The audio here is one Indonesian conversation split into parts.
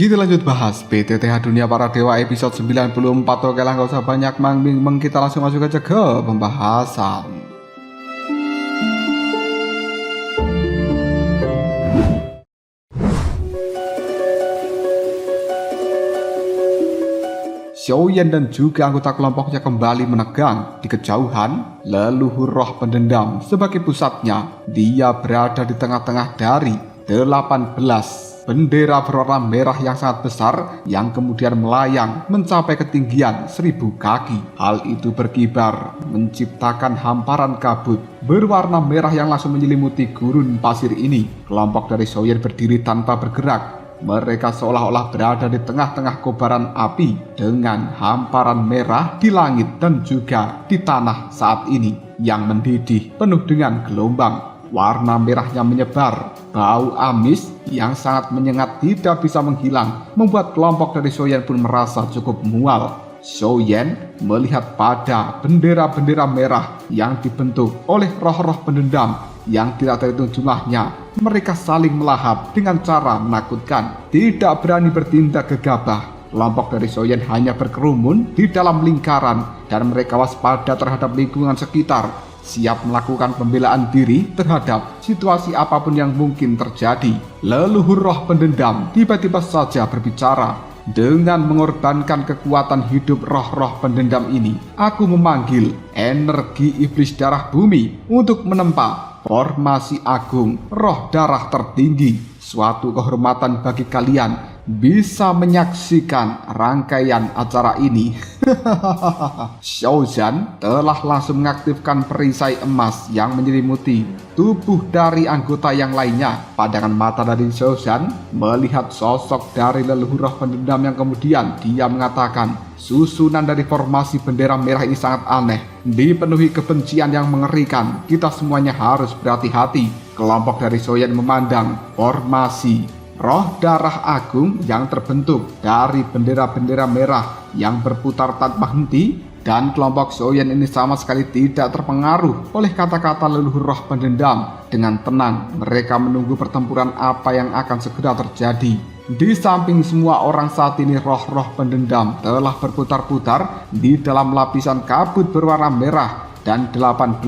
Kita lanjut bahas PTTH Dunia Para Dewa episode 94. Oke lah, gak usah banyak mangming, kita langsung masuk aja ke pembahasan. Xiaoyan dan juga anggota kelompoknya kembali menegang di kejauhan. Leluhur roh pendendam sebagai pusatnya, dia berada di tengah-tengah dari 18 bendera berwarna merah yang sangat besar yang kemudian melayang mencapai ketinggian 1000 kaki. Hal itu berkibar menciptakan hamparan kabut berwarna merah yang langsung menyelimuti gurun pasir ini. Kelompok dari Xiaoyan berdiri tanpa bergerak. Mereka seolah-olah berada di tengah-tengah kobaran api dengan hamparan merah di langit dan juga di tanah saat ini yang mendidih penuh dengan gelombang. Warna merahnya menyebar, bau amis yang sangat menyengat tidak bisa menghilang, membuat kelompok dari Xiaoyan pun merasa cukup mual. Xiaoyan melihat pada bendera-bendera merah yang dibentuk oleh roh-roh pendendam yang tidak terhitung jumlahnya. Mereka saling melahap dengan cara menakutkan, tidak berani bertindak gegabah. Kelompok dari Xiaoyan hanya berkerumun di dalam lingkaran dan mereka waspada terhadap lingkungan sekitar, siap melakukan pembelaan diri terhadap situasi apapun yang mungkin terjadi. Leluhur roh pendendam tiba-tiba saja berbicara. Dengan mengorbankan kekuatan hidup roh-roh pendendam ini, aku memanggil energi iblis darah bumi untuk menempa formasi agung roh darah tertinggi. Suatu kehormatan bagi kalian bisa menyaksikan rangkaian acara ini. Xiaoyan telah langsung mengaktifkan perisai emas yang menyelimuti tubuh dari anggota yang lainnya. Pandangan mata dari Xiaoyan melihat sosok dari leluhur roh pendendam yang kemudian dia mengatakan, susunan dari formasi bendera merah ini sangat aneh, dipenuhi kebencian yang mengerikan. Kita semuanya harus berhati-hati. Kelompok dari Xiaoyan memandang formasi roh darah agung yang terbentuk dari bendera-bendera merah yang berputar tanpa henti, dan kelompok Xiaoyan ini sama sekali tidak terpengaruh oleh kata-kata leluhur roh pendendam. Dengan tenang mereka menunggu pertempuran apa yang akan segera terjadi. Di samping semua orang saat ini, roh-roh pendendam telah berputar-putar di dalam lapisan kabut berwarna merah, dan 18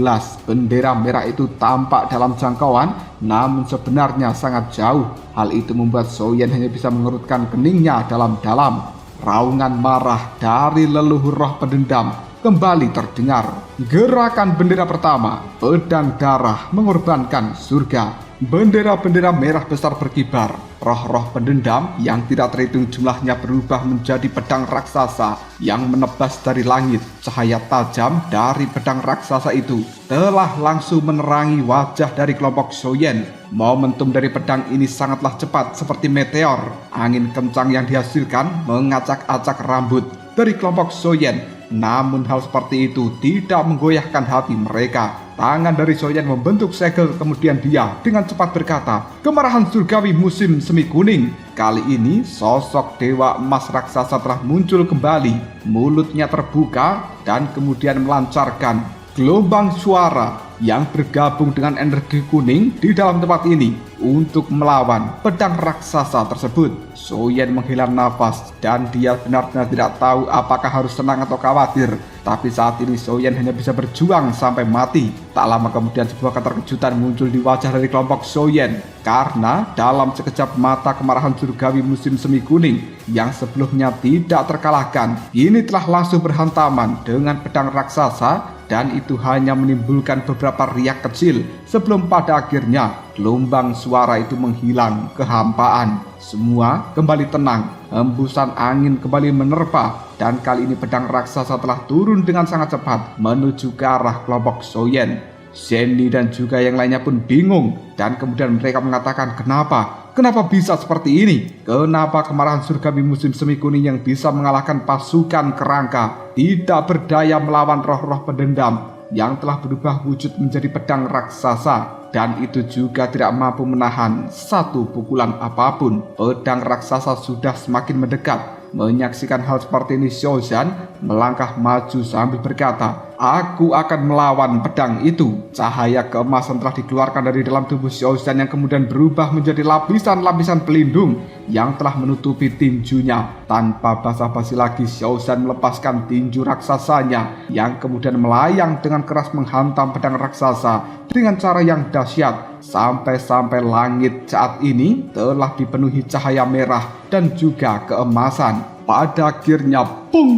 bendera merah itu tampak dalam jangkauan, namun sebenarnya sangat jauh. Hal itu membuat Xiaoyan hanya bisa mengerutkan keningnya dalam-dalam. Raungan marah dari leluhur roh pendendam kembali terdengar. Gerakan bendera pertama, pedang darah mengorbankan surga. Bendera-bendera merah besar berkibar. Roh-roh pendendam yang tidak terhitung jumlahnya berubah menjadi pedang raksasa yang menebas dari langit. Cahaya tajam dari pedang raksasa itu telah langsung menerangi wajah dari kelompok Xiaoyan. Momentum dari pedang ini sangatlah cepat seperti meteor. Angin kencang yang dihasilkan mengacak-acak rambut dari kelompok Xiaoyan. Namun hal seperti itu tidak menggoyahkan hati mereka. Tangan dari Xiaoyan membentuk segel, kemudian dia dengan cepat berkata, "Kemarahan surgawi musim semi kuning." Kali ini sosok dewa emas raksasa telah muncul kembali. Mulutnya terbuka dan kemudian melancarkan gelombang suara yang bergabung dengan energi kuning di dalam tempat ini untuk melawan pedang raksasa tersebut. Xiaoyan menghela nafas dan dia benar-benar tidak tahu apakah harus senang atau khawatir. Tapi saat ini Xiaoyan hanya bisa berjuang sampai mati. Tak lama kemudian sebuah keterkejutan muncul di wajah dari kelompok Xiaoyan, karena dalam sekejap mata kemarahan surgawi musim semi kuning yang sebelumnya tidak terkalahkan ini telah langsung berhantaman dengan pedang raksasa, dan itu hanya menimbulkan beberapa riak kecil sebelum pada akhirnya gelombang suara itu menghilang kehampaan. Semua kembali tenang, hembusan angin kembali menerpa, dan kali ini pedang raksasa telah turun dengan sangat cepat menuju ke arah kelompok Xiaoyan. Zhenny dan juga yang lainnya pun bingung, dan kemudian mereka mengatakan, Kenapa bisa seperti ini? Kenapa kemarahan surgawi musim semi kuning yang bisa mengalahkan pasukan kerangka tidak berdaya melawan roh-roh pendendam yang telah berubah wujud menjadi pedang raksasa, dan itu juga tidak mampu menahan satu pukulan apapun? Pedang raksasa sudah semakin mendekat. Menyaksikan hal seperti ini, Xiaoyan melangkah maju sambil berkata, Aku akan melawan pedang itu. Cahaya keemasan telah dikeluarkan dari dalam tubuh Xiaozan yang kemudian berubah menjadi lapisan-lapisan pelindung yang telah menutupi tinjunya. Tanpa basa-basi lagi, Xiaozan melepaskan tinju raksasanya yang kemudian melayang dengan keras menghantam pedang raksasa dengan cara yang dahsyat. Sampai-sampai langit saat ini telah dipenuhi cahaya merah dan juga keemasan. Pada akhirnya, pung!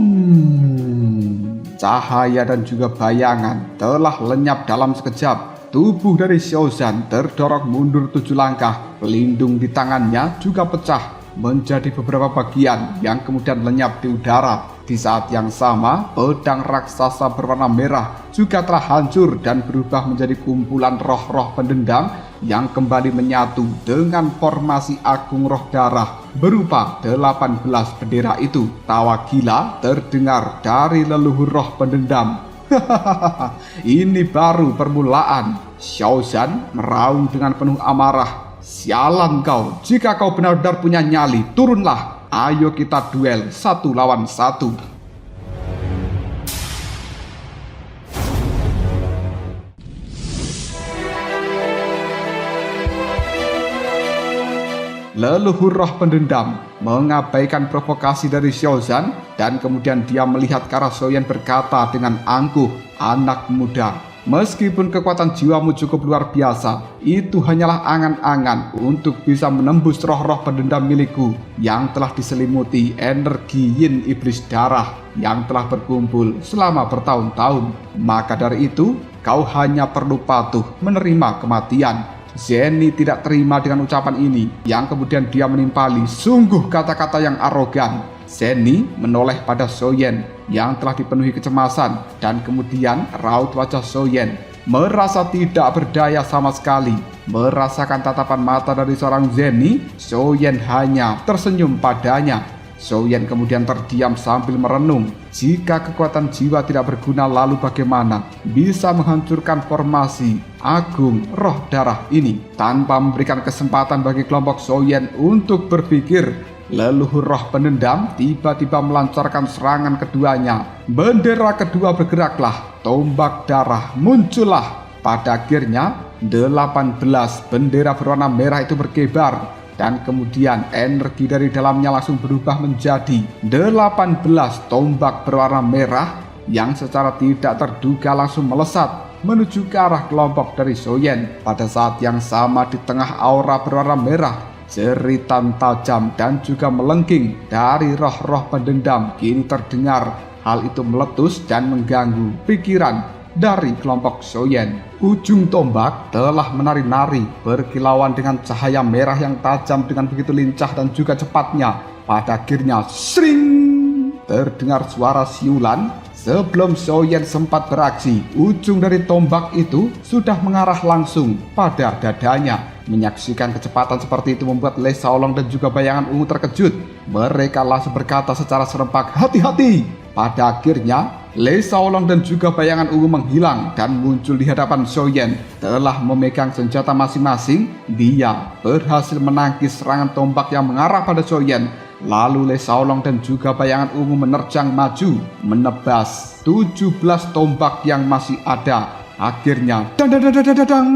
Cahaya dan juga bayangan telah lenyap dalam sekejap. Tubuh dari Xiaozan terdorong mundur 7 langkah. Pelindung di tangannya juga pecah menjadi beberapa bagian yang kemudian lenyap di udara. Di saat yang sama, pedang raksasa berwarna merah juga telah hancur dan berubah menjadi kumpulan roh-roh pendendam yang kembali menyatu dengan formasi agung roh darah berupa 18 bendera itu. Tawa gila terdengar dari leluhur roh pendendam. Ini baru permulaan. Xiaozan meraung dengan penuh amarah. Sialan kau, jika kau benar-benar punya nyali, turunlah. Ayo kita duel 1 lawan 1. Leluhur roh pendendam mengabaikan provokasi dari Xiaozan dan kemudian dia melihat ke arah Xiaoyan berkata dengan angkuh, "Anak muda, meskipun kekuatan jiwamu cukup luar biasa, itu hanyalah angan-angan untuk bisa menembus roh-roh pendendam milikku yang telah diselimuti energi yin iblis darah yang telah berkumpul selama bertahun-tahun. Maka dari itu, kau hanya perlu patuh menerima kematian." Zhenny tidak terima dengan ucapan ini yang kemudian dia menimpali, sungguh kata-kata yang arogan. Zhenny menoleh pada Xiaoyan yang telah dipenuhi kecemasan dan kemudian raut wajah Xiaoyan merasa tidak berdaya sama sekali. Merasakan tatapan mata dari seorang Zhenny, Xiaoyan hanya tersenyum padanya. Xiaoyan kemudian terdiam sambil merenung. Jika kekuatan jiwa tidak berguna, lalu bagaimana bisa menghancurkan formasi agung roh darah ini? Tanpa memberikan kesempatan bagi kelompok Xiaoyan untuk berpikir, leluhur roh pendendam tiba-tiba melancarkan serangan keduanya. Bendera kedua bergeraklah, tombak darah muncullah. Pada akhirnya 18 bendera berwarna merah itu berkibar. Dan kemudian energi dari dalamnya langsung berubah menjadi 18 tombak berwarna merah yang secara tidak terduga langsung melesat menuju ke arah kelompok dari Xiaoyan. Pada saat yang sama di tengah aura berwarna merah, jeritan tajam dan juga melengking dari roh-roh pendendam kini terdengar. Hal itu meletus dan mengganggu pikiran dari kelompok Xiaoyan. Ujung tombak telah menari-nari berkilauan dengan cahaya merah yang tajam dengan begitu lincah dan juga cepatnya. Pada akhirnya, sring! Terdengar suara siulan. Sebelum Xiaoyan sempat beraksi, ujung dari tombak itu sudah mengarah langsung pada dadanya. Menyaksikan kecepatan seperti itu membuat Lei Xiaolong dan juga bayangan ungu terkejut. Mereka langsung berkata secara serempak, "Hati-hati!" Pada akhirnya, Lei Xiaolong dan juga bayangan ungu menghilang dan muncul di hadapan Xiaoyan. Telah memegang senjata masing-masing, dia berhasil menangkis serangan tombak yang mengarah pada Xiaoyan. Lalu Lei Xiaolong dan juga bayangan ungu menerjang maju, menebas 17 tombak yang masih ada. Akhirnya, dang,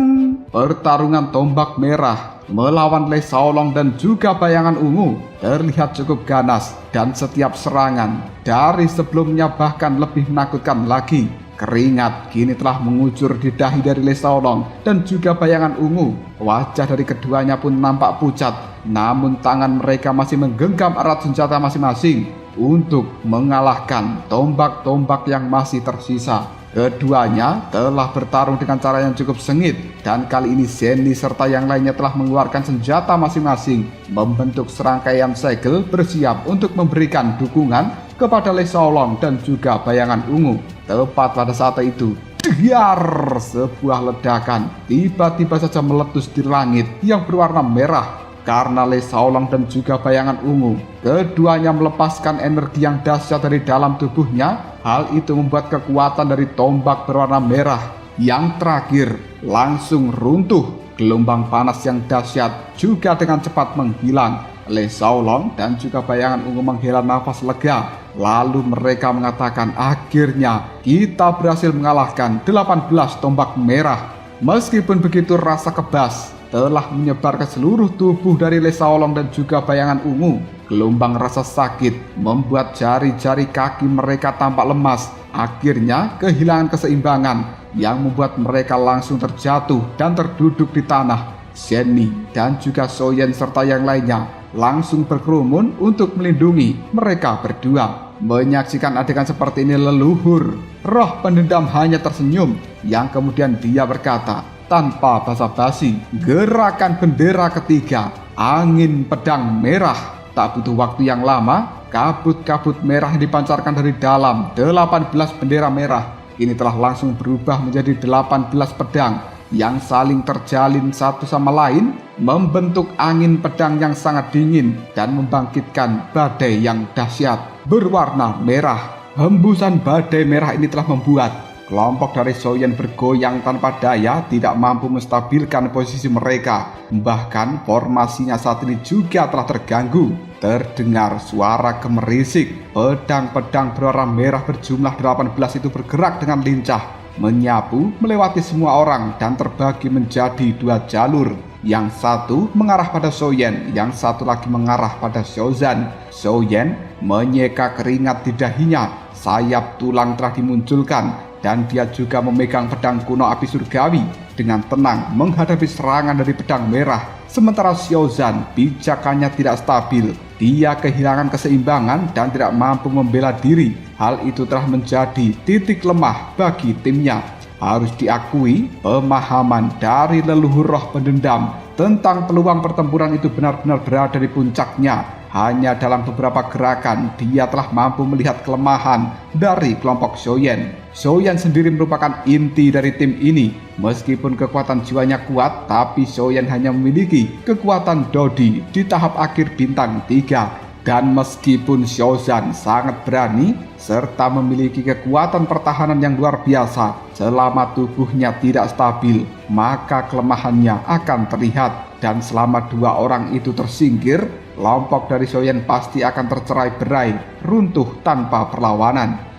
pertarungan tombak merah melawan Lei Xiaolong dan juga bayangan ungu terlihat cukup ganas, dan setiap serangan dari sebelumnya bahkan lebih menakutkan lagi. Keringat kini telah mengucur di dahi dari Lei Xiaolong dan juga bayangan ungu. Wajah dari keduanya pun nampak pucat, namun tangan mereka masih menggenggam erat senjata masing-masing untuk mengalahkan tombak-tombak yang masih tersisa. Keduanya telah bertarung dengan cara yang cukup sengit, dan kali ini Zhenny serta yang lainnya telah mengeluarkan senjata masing-masing, membentuk serangkaian segel bersiap untuk memberikan dukungan kepada Lei Xiaolong dan juga bayangan ungu. Tepat pada saat itu, diar, sebuah ledakan tiba-tiba saja meletus di langit yang berwarna merah. Karena Lei Xiaolong dan juga bayangan ungu, keduanya melepaskan energi yang dahsyat dari dalam tubuhnya. Hal itu membuat kekuatan dari tombak berwarna merah yang terakhir langsung runtuh. Gelombang panas yang dahsyat juga dengan cepat menghilang. Le Saolong dan juga bayangan ungu menghela nafas lega. Lalu mereka mengatakan, akhirnya kita berhasil mengalahkan 18 tombak merah. Meskipun begitu, rasa kebas telah menyebar ke seluruh tubuh dari Le Saolong dan juga bayangan ungu. Gelombang rasa sakit membuat jari-jari kaki mereka tampak lemas. Akhirnya kehilangan keseimbangan yang membuat mereka langsung terjatuh dan terduduk di tanah. Zhenny dan juga Xiaoyan serta yang lainnya langsung berkerumun untuk melindungi mereka berdua. Menyaksikan adegan seperti ini, leluhur roh pendendam hanya tersenyum, yang kemudian dia berkata tanpa basa-basi, gerakan bendera ketiga, angin pedang merah. Tak butuh waktu yang lama, kabut-kabut merah yang dipancarkan dari dalam 18 bendera merah ini telah langsung berubah menjadi 18 pedang yang saling terjalin satu sama lain, membentuk angin pedang yang sangat dingin dan membangkitkan badai yang dahsyat berwarna merah. Hembusan badai merah ini telah membuat kelompok dari Xiaoyan bergoyang tanpa daya, tidak mampu menstabilkan posisi mereka. Bahkan formasinya saat ini juga telah terganggu. Terdengar suara gemerisik. Pedang-pedang berwarna merah berjumlah 18 itu bergerak dengan lincah, menyapu melewati semua orang dan terbagi menjadi dua jalur. Yang satu mengarah pada Xiaoyan, yang satu lagi mengarah pada Xiaozan. Xiaoyan menyeka keringat di dahinya, sayap tulang telah dimunculkan, dan dia juga memegang pedang kuno api surgawi dengan tenang menghadapi serangan dari pedang merah. Sementara Xiaozan pijakannya tidak stabil, dia kehilangan keseimbangan dan tidak mampu membela diri. Hal itu telah menjadi titik lemah bagi timnya. Harus diakui, pemahaman dari leluhur roh pendendam tentang peluang pertempuran itu benar-benar berada di puncaknya. Hanya dalam beberapa gerakan dia telah mampu melihat kelemahan dari kelompok Xiaoyan. Xiaoyan sendiri merupakan inti dari tim ini. Meskipun kekuatan jiwanya kuat, tapi Xiaoyan hanya memiliki kekuatan Dodi di tahap akhir bintang 3. Dan meskipun Xiaozan sangat berani serta memiliki kekuatan pertahanan yang luar biasa, selama tubuhnya tidak stabil, maka kelemahannya akan terlihat. Dan selama dua orang itu tersingkir, kelompok dari Xiaoyan pasti akan tercerai-berai, runtuh tanpa perlawanan.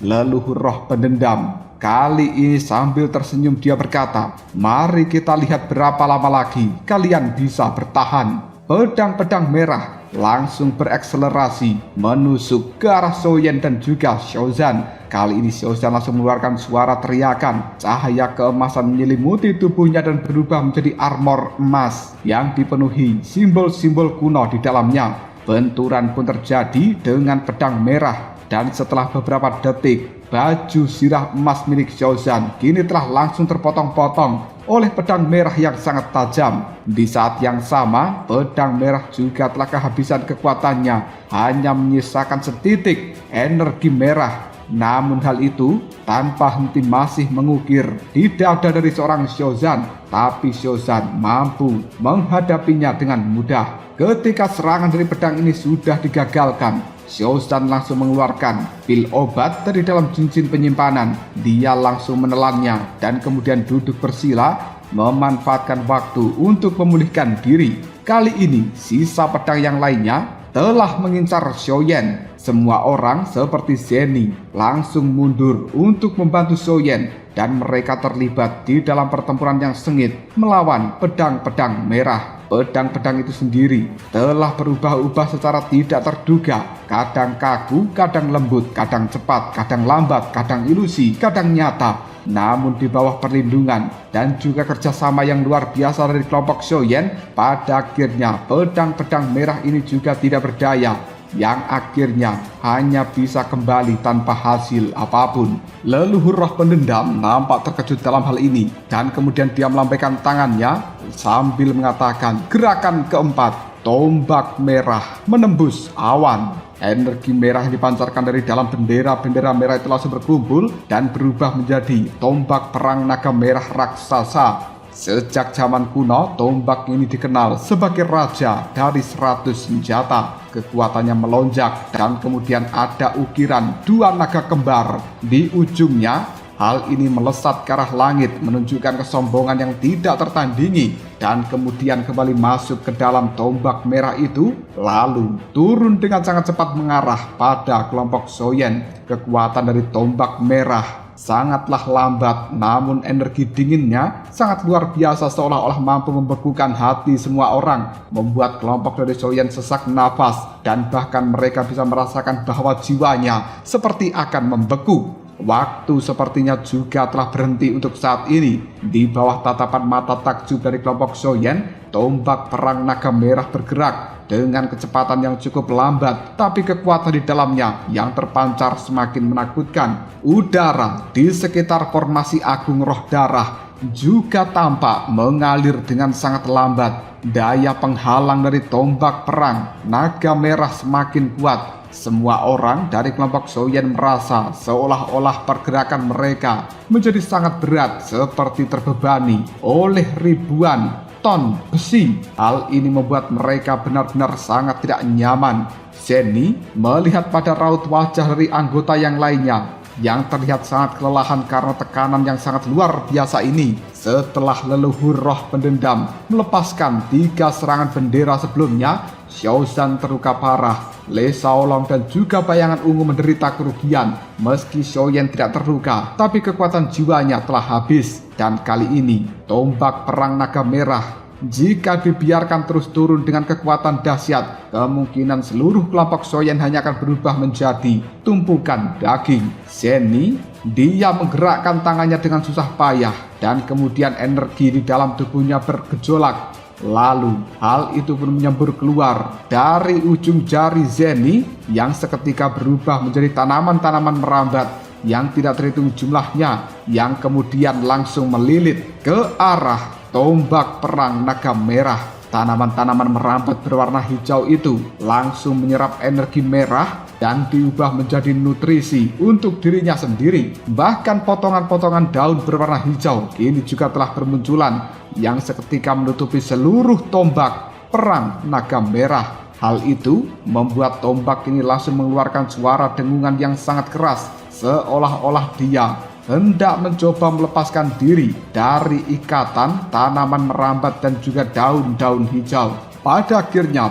Leluhur roh pendendam kali ini sambil tersenyum dia berkata, mari kita lihat berapa lama lagi kalian bisa bertahan. Pedang-pedang merah langsung berekselerasi menusuk ke arah Xiaoyan dan juga Xiaozan. Kali ini Xiaozan langsung mengeluarkan suara teriakan. Cahaya keemasan menyelimuti tubuhnya dan berubah menjadi armor emas yang dipenuhi simbol-simbol kuno di dalamnya. Benturan pun terjadi dengan pedang merah. Dan setelah beberapa detik, baju sirah emas milik Xiaozan kini telah langsung terpotong-potong oleh pedang merah yang sangat tajam. Di saat yang sama, pedang merah juga telah kehabisan kekuatannya, hanya menyisakan setitik energi merah. Namun hal itu tanpa henti masih mengukir di dada dari seorang Xiaozan, tapi Xiaozan mampu menghadapinya dengan mudah. Ketika serangan dari pedang ini sudah digagalkan, Xiaozan langsung mengeluarkan pil obat dari dalam cincin penyimpanan. Dia langsung menelannya dan kemudian duduk bersila memanfaatkan waktu untuk memulihkan diri. Kali ini sisa pedang yang lainnya telah mengincar Xiaoyan. Semua orang seperti Zhenny langsung mundur untuk membantu Xiaoyan dan mereka terlibat di dalam pertempuran yang sengit melawan pedang-pedang merah. Pedang-pedang itu sendiri telah berubah-ubah secara tidak terduga. Kadang kaku, kadang lembut, kadang cepat, kadang lambat, kadang ilusi, kadang nyata. Namun di bawah perlindungan dan juga kerjasama yang luar biasa dari kelompok Xiaoyan, pada akhirnya pedang-pedang merah ini juga tidak berdaya, yang akhirnya hanya bisa kembali tanpa hasil apapun. Leluhur roh pendendam nampak terkejut dalam hal ini dan kemudian dia melambaikan tangannya sambil mengatakan, gerakan keempat, tombak merah menembus awan. Energi merah yang dipancarkan dari dalam bendera-bendera merah itu langsung berkumpul dan berubah menjadi tombak perang naga merah raksasa. Sejak zaman kuno, tombak ini dikenal sebagai raja dari 100 senjata. kekuatannya melonjak dan kemudian ada ukiran dua naga kembar di ujungnya. Hal ini melesat ke arah langit menunjukkan kesombongan yang tidak tertandingi dan kemudian kembali masuk ke dalam tombak merah itu lalu turun dengan sangat cepat mengarah pada kelompok Soyen. Kekuatan dari tombak merah sangatlah lambat, namun energi dinginnya sangat luar biasa, seolah-olah mampu membekukan hati semua orang, membuat kelompok dari Soyen sesak nafas dan bahkan mereka bisa merasakan bahwa jiwanya seperti akan membeku. Waktu sepertinya juga telah berhenti untuk saat ini. Di bawah tatapan mata takjub dari kelompok Soyen, tombak perang naga merah bergerak dengan kecepatan yang cukup lambat, tapi kekuatan di dalamnya yang terpancar semakin menakutkan. Udara di sekitar formasi Agung Roh Darah juga tampak mengalir dengan sangat lambat. Daya penghalang dari tombak perang naga merah semakin kuat. Semua orang dari kelompok Soyen merasa seolah-olah pergerakan mereka menjadi sangat berat, seperti terbebani oleh ribuan ton besi. Hal ini membuat mereka benar-benar sangat tidak nyaman. Zeni melihat pada raut wajah dari anggota yang lainnya yang terlihat sangat kelelahan karena tekanan yang sangat luar biasa ini. Setelah leluhur roh pendendam melepaskan 3 serangan bendera sebelumnya, Xiaozhan terluka parah. Le Shaolong dan juga bayangan ungu menderita kerugian. Meski Xiaoyan tidak terluka, tapi kekuatan jiwanya telah habis. Dan kali ini, tombak perang naga merah, jika dibiarkan terus turun dengan kekuatan dahsyat, kemungkinan seluruh kelompok Soyen hanya akan berubah menjadi tumpukan daging. Zeni, dia menggerakkan tangannya dengan susah payah, dan kemudian energi di dalam tubuhnya bergejolak. Lalu hal itu pun menyembur keluar dari ujung jari Zeni yang seketika berubah menjadi tanaman-tanaman merambat yang tidak terhitung jumlahnya, yang kemudian langsung melilit ke arah tombak perang naga merah. Tanaman-tanaman merambat berwarna hijau itu langsung menyerap energi merah dan diubah menjadi nutrisi untuk dirinya sendiri. Bahkan potongan-potongan daun berwarna hijau kini juga telah bermunculan yang seketika menutupi seluruh tombak perang naga merah. Hal itu membuat tombak ini langsung mengeluarkan suara dengungan yang sangat keras, seolah-olah dia hendak mencoba melepaskan diri dari ikatan tanaman merambat dan juga daun-daun hijau. Pada akhirnya,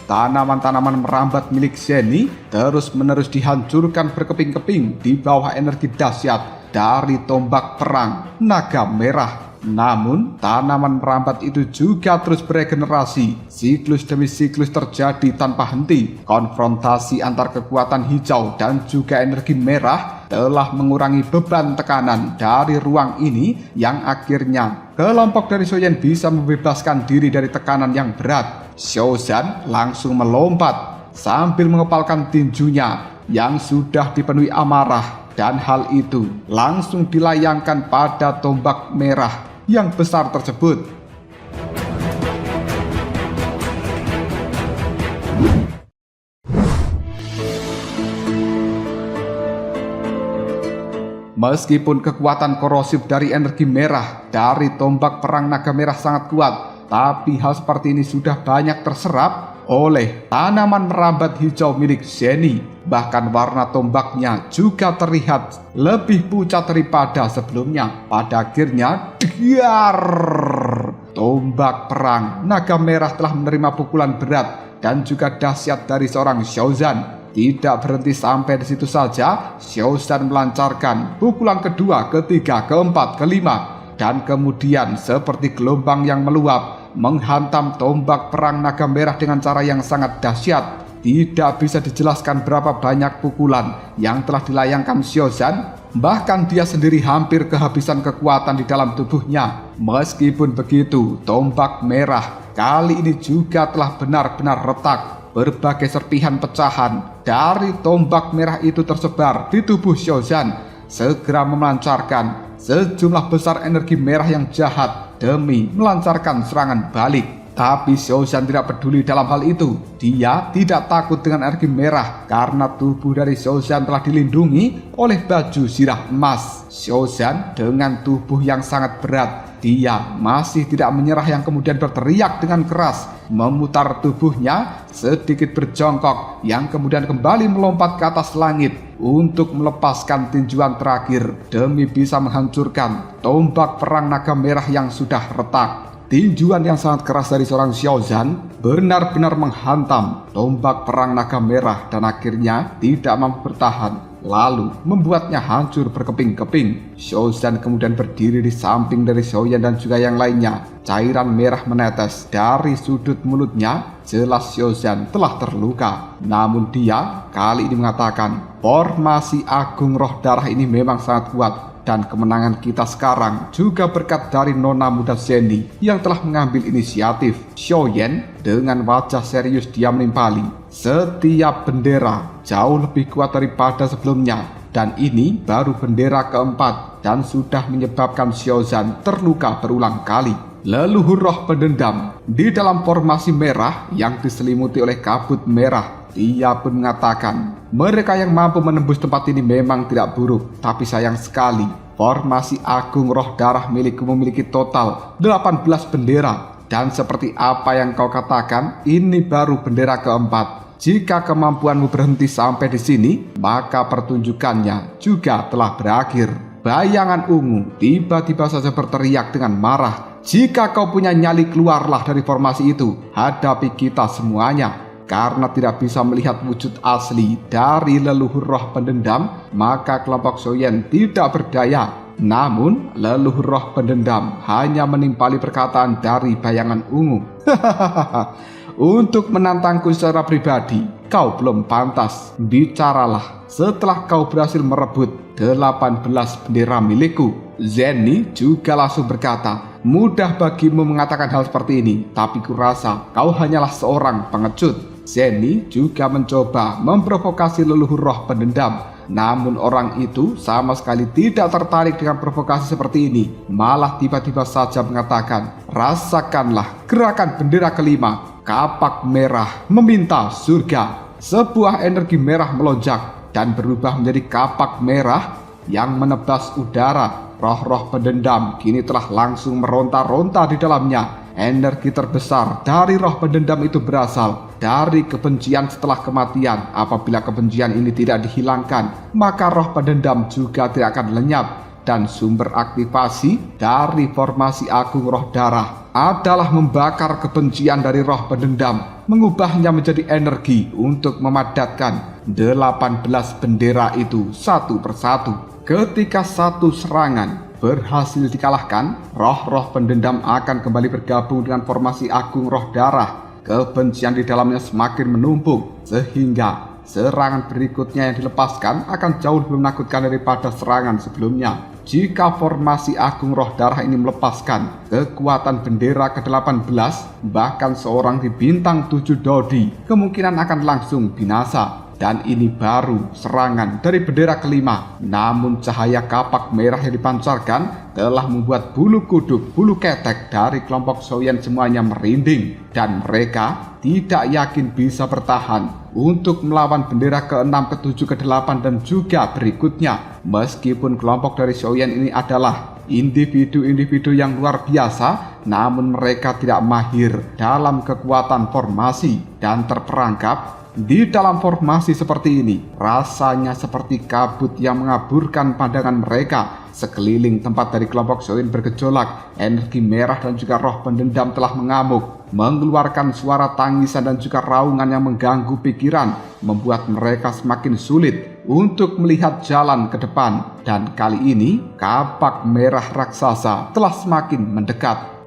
tanaman-tanaman merambat milik Zeni terus-menerus dihancurkan berkeping-keping di bawah energi dahsyat dari tombak perang naga merah. Namun, tanaman merambat itu juga terus beregenerasi. Siklus demi siklus terjadi tanpa henti. Konfrontasi antar kekuatan hijau dan juga energi merah telah mengurangi beban tekanan dari ruang ini, yang akhirnya kelompok dari Soyen bisa membebaskan diri dari tekanan yang berat. Xiaozhan langsung melompat sambil mengepalkan tinjunya yang sudah dipenuhi amarah, dan hal itu langsung dilayangkan pada tombak merah yang besar tersebut. Meskipun kekuatan korosif dari energi merah dari tombak perang naga merah sangat kuat, tapi hal seperti ini sudah banyak terserap oleh tanaman merambat hijau milik Zeni. Bahkan warna tombaknya juga terlihat lebih pucat daripada sebelumnya. Pada akhirnya, tombak perang naga merah telah menerima pukulan berat dan juga dahsyat dari seorang Xiaozhan. Tidak berhenti sampai di situ saja, Xiaozhan melancarkan pukulan kedua, ketiga, keempat, kelima, dan kemudian seperti gelombang yang meluap menghantam tombak perang naga merah dengan cara yang sangat dahsyat. Tidak bisa dijelaskan berapa banyak pukulan yang telah dilayangkan Xiaozhan. Bahkan dia sendiri hampir kehabisan kekuatan di dalam tubuhnya. Meskipun begitu, tombak merah kali ini juga telah benar-benar retak. Berbagai serpihan pecahan dari tombak merah itu tersebar di tubuh Xiaozhan, segera memancarkan sejumlah besar energi merah yang jahat demi melancarkan serangan balik. Tapi Xiaozhan tidak peduli dalam hal itu. Dia tidak takut dengan energi merah karena tubuh dari Xiaozhan telah dilindungi oleh baju zirah emas. Xiaozhan dengan tubuh yang sangat berat dia masih tidak menyerah yang kemudian berteriak dengan keras, memutar tubuhnya sedikit berjongkok yang kemudian kembali melompat ke atas langit untuk melepaskan tinjuan terakhir demi bisa menghancurkan tombak perang naga merah yang sudah retak. Tinjuan yang sangat keras dari seorang Xiaozan benar-benar menghantam tombak perang naga merah dan akhirnya tidak mampu bertahan, lalu membuatnya hancur berkeping-keping. Xiaozan kemudian berdiri di samping dari Xiaoyan dan juga yang lainnya. Cairan merah menetes dari sudut mulutnya, jelas Xiaozan telah terluka. Namun dia kali ini mengatakan, formasi Agung Roh Darah ini memang sangat kuat. Dan kemenangan kita sekarang juga berkat dari nona muda Zenny yang telah mengambil inisiatif. Xiaoyan dengan wajah serius dia menimpali. Setiap bendera jauh lebih kuat daripada sebelumnya. Dan ini baru bendera keempat dan sudah menyebabkan Xiaozan terluka berulang kali. Leluhur roh pendendam di dalam formasi merah yang diselimuti oleh kabut merah. Dia pun mengatakan, mereka yang mampu menembus tempat ini memang tidak buruk, tapi sayang sekali, formasi Agung Roh Darah milikku memiliki total 18 bendera. Dan seperti apa yang kau katakan, ini baru bendera keempat. Jika kemampuanmu berhenti sampai di sini, maka pertunjukannya juga telah berakhir. Bayangan ungu tiba-tiba saja berteriak dengan marah. Jika kau punya nyali, keluarlah dari formasi itu, hadapi kita semuanya. Karena tidak bisa melihat wujud asli dari leluhur roh pendendam, maka kelompok Xiaoyan tidak berdaya. Namun, leluhur roh pendendam hanya menimpali perkataan dari bayangan ungu. Untuk menantangku secara pribadi, kau belum pantas. Bicaralah setelah kau berhasil merebut 18 bendera milikku. Zenny juga langsung berkata, mudah bagimu mengatakan hal seperti ini, tapi kurasa kau hanyalah seorang pengecut. Zenny juga mencoba memprovokasi leluhur roh pendendam. Namun orang itu sama sekali tidak tertarik dengan provokasi seperti ini. Malah tiba-tiba saja mengatakan, rasakanlah gerakan bendera kelima. Kapak merah meminta surga. Sebuah energi merah melonjak dan berubah menjadi kapak merah yang menebas udara. Roh-roh pendendam kini telah langsung meronta-ronta di dalamnya. Energi terbesar dari roh pendendam itu berasal dari kebencian setelah kematian. Apabila kebencian ini tidak dihilangkan, maka roh pendendam juga tidak akan lenyap. Dan sumber aktivasi dari formasi Agung Roh Darah adalah membakar kebencian dari roh pendendam, mengubahnya menjadi energi untuk memadatkan 18 bendera itu satu persatu. Ketika satu serangan berhasil dikalahkan, roh-roh pendendam akan kembali bergabung dengan formasi Agung Roh Darah. Kebencian di dalamnya semakin menumpuk, sehingga serangan berikutnya yang dilepaskan akan jauh lebih menakutkan daripada serangan sebelumnya. Jika formasi Agung Roh Darah ini melepaskan kekuatan bendera ke-18, bahkan seorang di bintang 7 Dodi kemungkinan akan langsung binasa. Dan ini baru serangan dari bendera kelima. Namun cahaya kapak merah yang dipancarkan telah membuat bulu kuduk, bulu ketek dari kelompok Xiaoyan semuanya merinding. Dan mereka tidak yakin bisa bertahan untuk melawan bendera ke-6, ke-7, ke-8 dan juga berikutnya. Meskipun kelompok dari Xiaoyan ini adalah individu-individu yang luar biasa, namun mereka tidak mahir dalam kekuatan formasi dan terperangkap di dalam formasi seperti ini. Rasanya seperti kabut yang mengaburkan pandangan mereka. Sekeliling tempat dari kelompok Xiaoyan bergejolak. Energi merah dan juga roh pendendam telah mengamuk, mengeluarkan suara tangisan dan juga raungan yang mengganggu pikiran, membuat mereka semakin sulit untuk melihat jalan ke depan. Dan kali ini kapak merah raksasa telah semakin mendekat.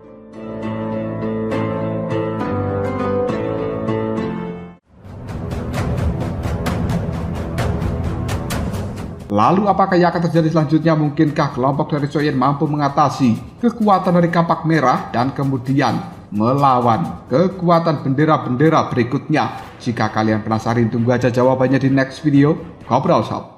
Lalu apakah yang akan terjadi selanjutnya? Mungkinkah kelompok dari Xiaoyan mampu mengatasi kekuatan dari kapak merah dan kemudian melawan kekuatan bendera-bendera berikutnya? Jika kalian penasaran, tunggu aja jawabannya di next video. Ngobrol Shop.